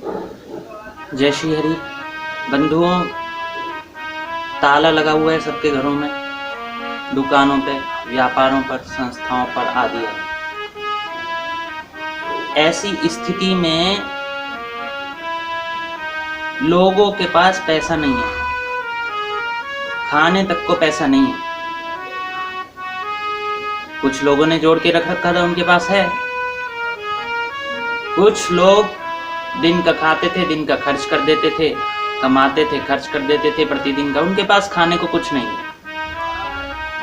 जय श्री हरि। बंधुओं, ताला लगा हुआ है सबके घरों में, दुकानों पे, व्यापारों पर, संस्थाओं पर आदि है। ऐसी स्थिति में लोगों के पास पैसा नहीं है, खाने तक को पैसा नहीं है। कुछ लोगों ने जोड़ के रख रखा था, उनके पास है। कुछ लोग दिन का खाते थे, दिन का खर्च कर देते थे, कमाते थे, खर्च कर देते थे प्रतिदिन का, उनके पास खाने को कुछ नहीं है।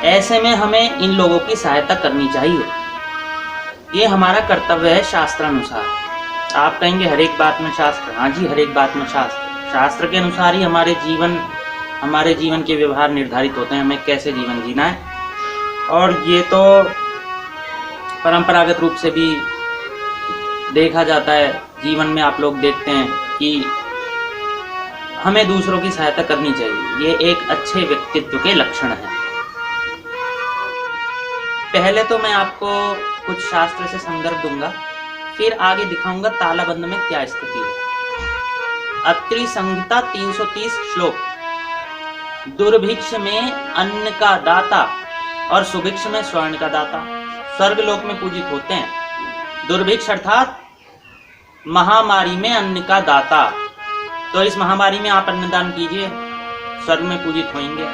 ऐसे में हमें इन लोगों की सहायता करनी चाहिए, ये हमारा कर्तव्य है शास्त्रानुसार। आप कहेंगे हर एक बात में शास्त्र, हाँ जी, हर एक बात में शास्त्र। शास्त्र के अनुसार ही हमारे जीवन के व्यवहार निर्धारित होते हैं, हमें कैसे जीवन जीना है। और ये तो परंपरागत रूप से भी देखा जाता है, जीवन में आप लोग देखते हैं कि हमें दूसरों की सहायता करनी चाहिए, ये एक अच्छे व्यक्तित्व के लक्षण हैं। पहले तो मैं आपको कुछ शास्त्र से संदर्भ दूंगा, फिर आगे दिखाऊंगा तालाबंद में क्या स्थिति है। अत्रि संहिता 330 श्लोक। दुर्भिक्ष में अन्न का दाता और सुभिक्ष में स्वर्ण का दाता स्वर्ग लोक में पूजित होते हैं। दुर्भिक्ष अर्थात महामारी में अन्न का दाता, तो इस महामारी में आप अन्नदान कीजिए, स्वर्ग में पूजित होंगे।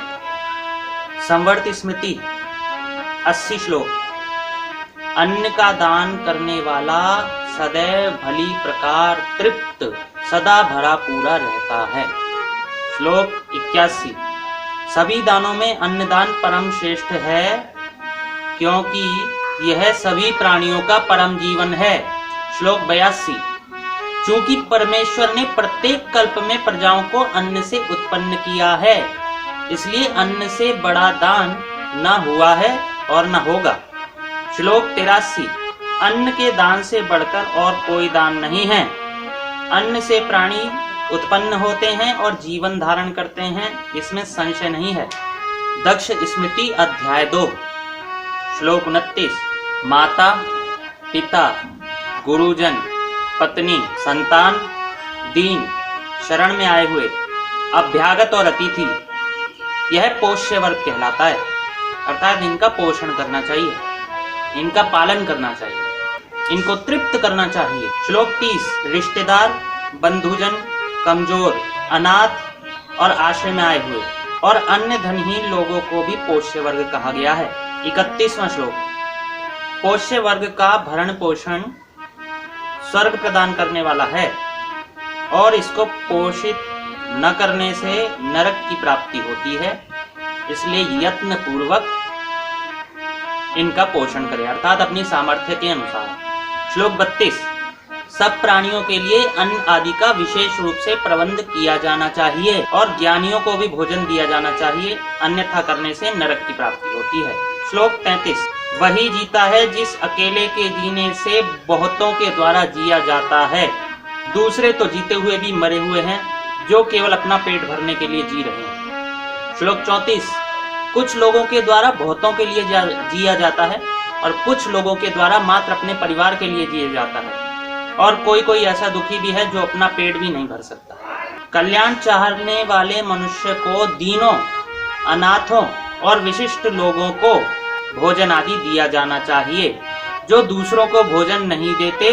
संवर्त स्मृति 80 श्लोक। अन्न का दान करने वाला सदैव भली प्रकार तृप्त सदा भरा पूरा रहता है। श्लोक 81। सभी दानों में अन्नदान परम श्रेष्ठ है, क्योंकि यह सभी प्राणियों का परम जीवन है। श्लोक 82। चूंकि परमेश्वर ने प्रत्येक कल्प में प्रजाओं को अन्न से उत्पन्न किया है, इसलिए अन्न से बड़ा दान न हुआ है और न होगा। श्लोक 83। अन्न के दान से बढ़कर और कोई दान नहीं है। अन्न से प्राणी उत्पन्न होते हैं और जीवन धारण करते हैं, इसमें संशय नहीं है। दक्ष स्मृति अध्याय 2। श्लोक 29। माता, पिता, गुरुजन, पत्नी, संतान, दीन, शरण में आए हुए, अभ्यागत और अतिथि, यह पोष्य वर्ग कहलाता है। अर्थात इनका पोषण करना चाहिए, इनका पालन करना चाहिए, इनको तृप्त करना चाहिए। श्लोक 30। रिश्तेदार, बंधुजन, कमजोर, अनाथ और आश्रय में आए हुए और अन्य धनहीन लोगों को भी पोष्य वर्ग कहा गया है। 31वां श्लोक। पोष्य वर्ग का भरण पोषण स्वर्ग प्रदान करने वाला है और इसको पोषित न करने से नरक की प्राप्ति होती है, इसलिए यत्न पूर्वक इनका पोषण करें, अर्थात अपनी सामर्थ्य के अनुसार। श्लोक 32। सब प्राणियों के लिए अन्न आदि का विशेष रूप से प्रबंध किया जाना चाहिए और ज्ञानियों को भी भोजन दिया जाना चाहिए, अन्यथा करने से नरक की प्राप्ति होती है। श्लोक 33। वही जीता है जिस अकेले के जीने से बहुतों के द्वारा जिया जाता है। दूसरे तो जीते हुए भी मरे हुए हैं, जो केवल अपना पेट भरने के लिए जी रहे हैं। श्लोक 34। कुछ लोगों के द्वारा बहुतों के लिए जिया जाता है और कुछ लोगों के द्वारा मात्र अपने परिवार के लिए जिया जाता है, और कोई कोई ऐसा दुखी भी है जो अपना पेट भी नहीं भर सकता। कल्याण चाहने वाले मनुष्य को दीनों, अनाथों और विशिष्ट लोगों को भोजन आदि दिया जाना चाहिए। जो दूसरों को भोजन नहीं देते,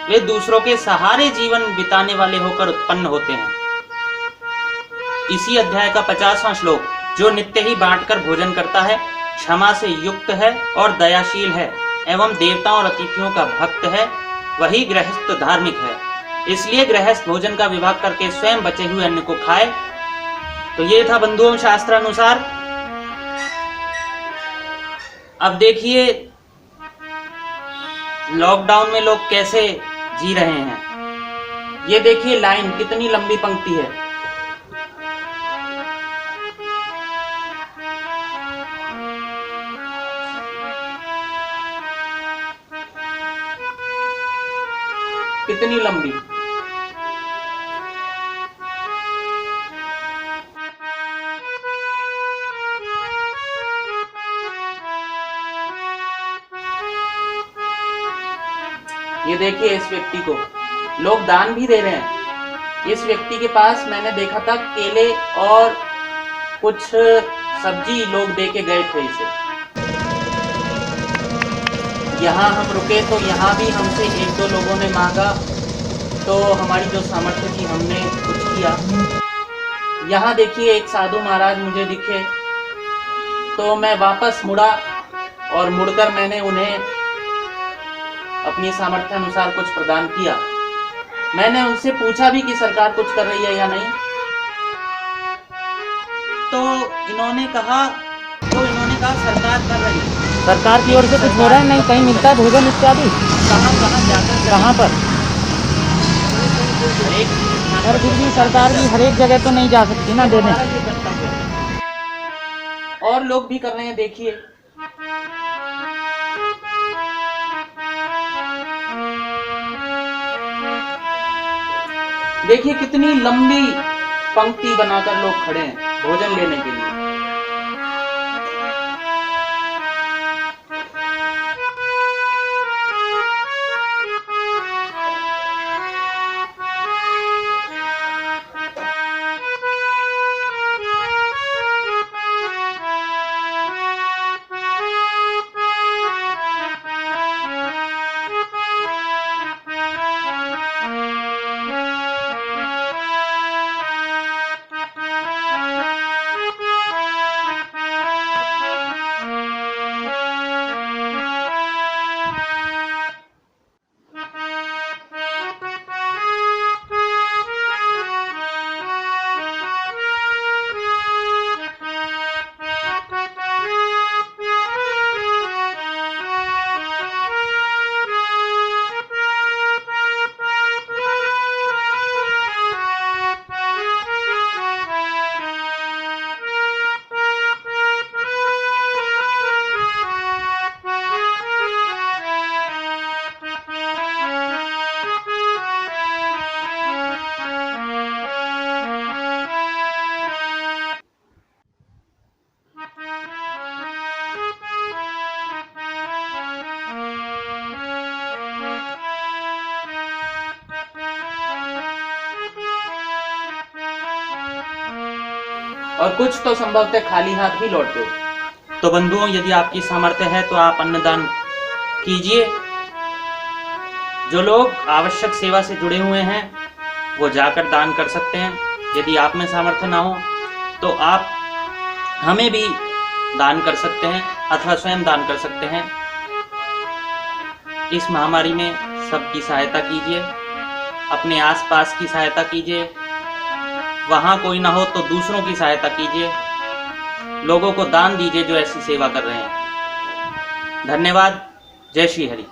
वे दूसरों के सहारे जीवन बिताने वाले होकर उत्पन्न होते हैं। इसी अध्याय का 50वां श्लोक। जो नित्य ही बांटकर भोजन करता है, क्षमा से युक्त है और दयाशील है एवं देवताओं और अतिथियों का भक्त है, वही गृहस्थ धार्मिक है। इसलिए गृहस्थ भोजन का विभाग करके स्वयं बचे हुए अन्न को खाए। तो ये था बंधुओं शास्त्रानुसार। अब देखिए लॉकडाउन में लोग कैसे जी रहे हैं। ये देखिए लाइन, कितनी लंबी पंक्ति है। कितनी लंबी। ये देखिए इस व्यक्ति को, लोग दान भी दे रहे हैं। इस व्यक्ति के पास मैंने देखा था केले और कुछ सब्जी लोग दे के गए थे इसे। यहाँ हम रुके तो यहाँ भी हमसे एक दो लोगों ने मांगा, तो हमारी जो सामर्थ्य थी हमने कुछ किया। यहाँ देखिए एक साधु महाराज मुझे दिखे, तो मैं वापस मुड़ा और मुड़कर मैंने उन्हें अपनी सामर्थ्य अनुसार कुछ प्रदान किया। मैंने उनसे पूछा भी कि सरकार कुछ कर रही है या नहीं, तो इन्होंने कहा सरकार कर रही है। सरकार की ओर से कुछ हो रहा है? नहीं, कहीं मिलता है भोजन इत्यादि? कहाँ जाकर कहाँ पर? और फिर भी सरकार भी हर एक जगह तो नहीं जा सकती ना देने। और लोग भी कर रहे हैं, देखिए। देखिए कितनी लंबी पंक्ति बनाकर लोग खड़े हैं भोजन लेने के लिए। और कुछ तो संभवतः खाली हाथ भी लौट गए। तो बंधुओं, यदि आपकी सामर्थ्य है तो आप अन्नदान कीजिए। जो लोग आवश्यक सेवा से जुड़े हुए हैं वो जाकर दान कर सकते हैं। यदि आप में सामर्थ्य ना हो तो आप हमें भी दान कर सकते हैं अथवा स्वयं दान कर सकते हैं। इस महामारी में सबकी सहायता कीजिए, अपने आसपास की सहायता कीजिए। वहाँ कोई ना हो तो दूसरों की सहायता कीजिए। लोगों को दान दीजिए जो ऐसी सेवा कर रहे हैं। धन्यवाद। जय श्री हरि।